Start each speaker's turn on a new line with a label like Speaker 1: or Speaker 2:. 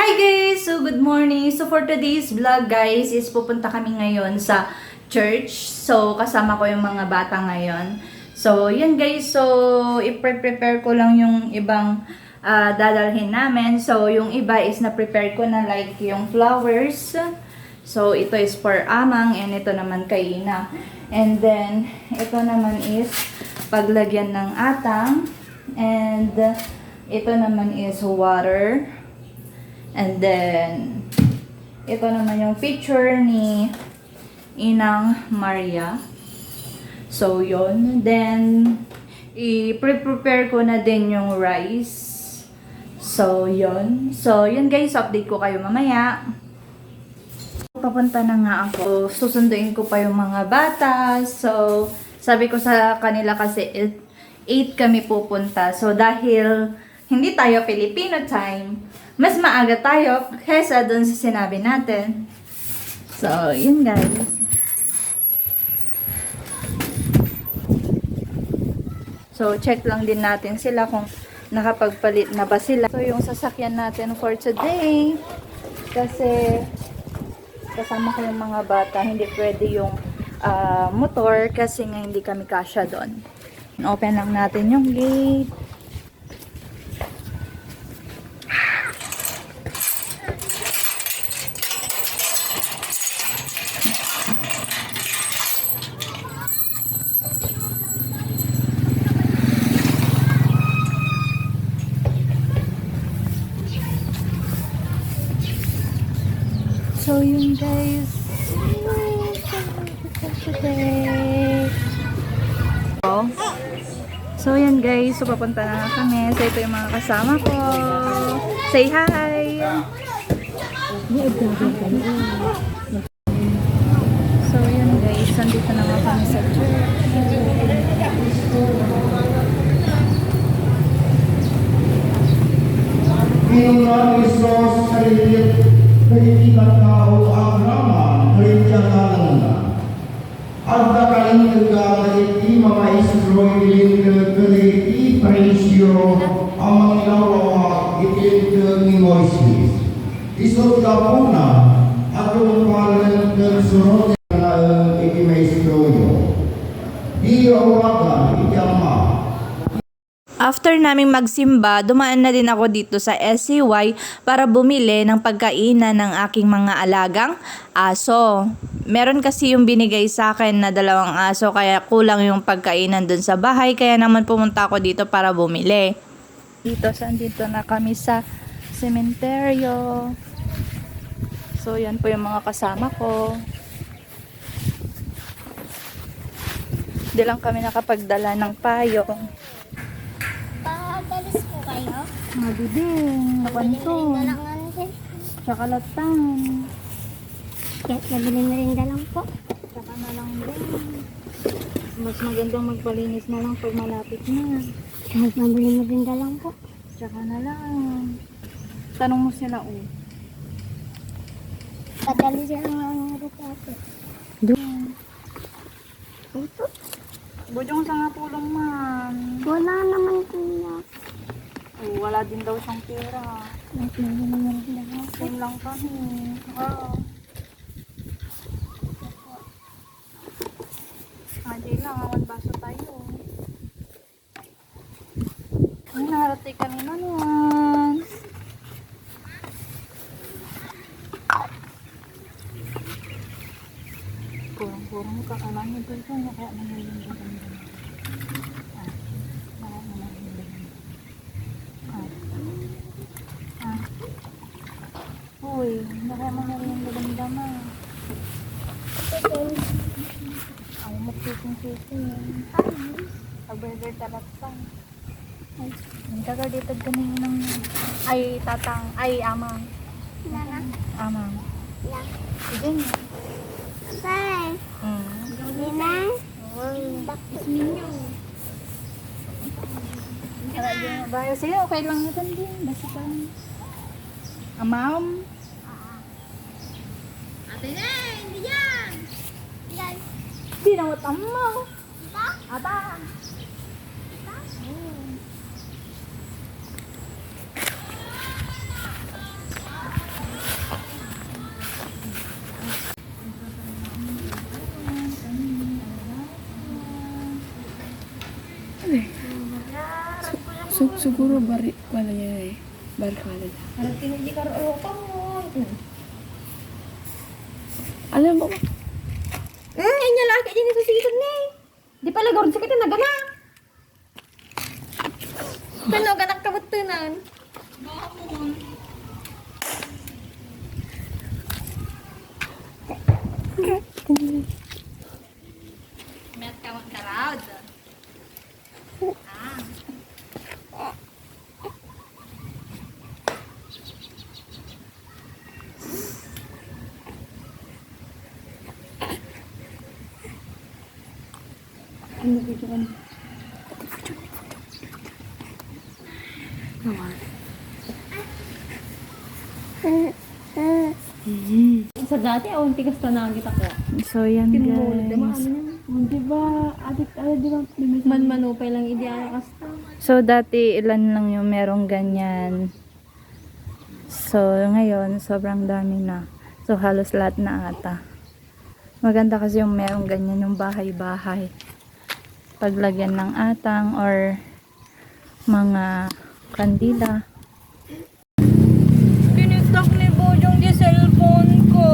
Speaker 1: Hi guys! So good morning! So for today's vlog guys is pupunta kami ngayon sa church. So kasama ko yung mga bata ngayon. So yun guys, so i-prepare ko lang yung ibang dadalhin namin. So yung iba is na-prepare ko na like yung flowers. So ito is for Amang and ito naman kay Ina. And then ito naman is paglagyan ng atang. And ito naman is water. And then, ito naman yung picture ni Inang Maria. So, yun. Then, i-prepare ko na din yung rice. So, yun. So, yun guys. Update ko kayo mamaya. Papunta na nga ako. Susunduin ko pa yung mga bata. So, sabi ko sa kanila kasi 8 kami pupunta. So, dahil hindi tayo Filipino time, mas maaga tayo kaysa dun sa sinabi natin. So, yun guys. So, check lang din natin sila kung nakapagpalit na ba sila. So, yung sasakyan natin for today, kasi kasama ko yung mga bata, hindi pwede yung motor kasi nga hindi kami kasya doon. Open lang natin yung gate. So yun guys, so yun guys, so papunta na kami. So ito yung mga kasama ko. Say hi! So yun guys, nandito na nga kami sa church.
Speaker 2: Ginong Isos sa Pilipinas tao ang raman, Kristiyanan na. At nakaling nagkakaiti mga istroiling nagkaliti presyo ang mga inawa itin ni Moises. Isot ka po na at yung palang nagsurot na ikimaistroyo. Di awagan, itama.
Speaker 1: After naming magsimba, dumaan na din ako dito sa SCY para bumili ng pagkainan ng aking mga alagang aso. Meron kasi yung binigay sa akin na 2 aso kaya kulang yung pagkainan dun sa bahay kaya naman pumunta ako dito para bumili. Dito na kami sa sementeryo. So yan po yung mga kasama ko. Di lang kami nakapagdala ng payong.
Speaker 3: Pagalis po kayo?
Speaker 1: Mabibing, nakanto, tsaka latan.
Speaker 3: Nabili na rin dalang po.
Speaker 1: Tsaka na lang din. Mas magandang magpalinis na lang pag malapit na.
Speaker 3: Nabili na rin dalang po.
Speaker 1: Tsaka na lang. Tanong mo sila, oh.
Speaker 3: Padali siya ng mga retrato.
Speaker 1: Doon.
Speaker 3: Ito.
Speaker 1: Bujong sa nga pulong man.
Speaker 3: Wala naman kuya.
Speaker 1: Oh, wala din daw siyang pera.
Speaker 3: Nabili na rin dalang po.
Speaker 1: Same lang kami. Oo. Hindi lang, awan baso tayo. Ay, naharati kanina naman. Kurang-kurang kakalahin ito ito. Kaya nangyayang maganda. Uy, baka mangyayang maganda na. Ang magsiting-siting. Pag-burger talat pa. Ang tagal dito ganun ng... Ay, tatang. Ay, amang. Amang. Sige nga.
Speaker 3: Bye. Hindi na. Bakit ninyo?
Speaker 1: Sige, okay lang natin din. Basta pa. Amam.
Speaker 3: Ate na, hindi yan. Yan.
Speaker 1: Di na mo tamo.
Speaker 3: Ito?
Speaker 1: Aba.
Speaker 4: Siguro bari wala yan eh. Bari ka wala.
Speaker 1: Harap hindi ka ro pa mo.
Speaker 4: Alam mo ba?
Speaker 1: Inya laki din sa season ni. Di pala gawin sakit na gana. Kano ganak kabutunan. Met ka mong karad.
Speaker 4: Ano video ka na?
Speaker 1: Sa dati, ang tigas na nakakita ko. So, yan guys.
Speaker 4: Di ba? Adik, di ba?
Speaker 1: Manupay lang idiarakas. So, dati ilan lang yung merong ganyan. So, ngayon, sobrang dami na. So, halos lahat na ata. Maganda kasi yung merong ganyan yung bahay-bahay. Paglagyan ng atang or mga kandila. Pinitak ni Bojong di cellphone ko.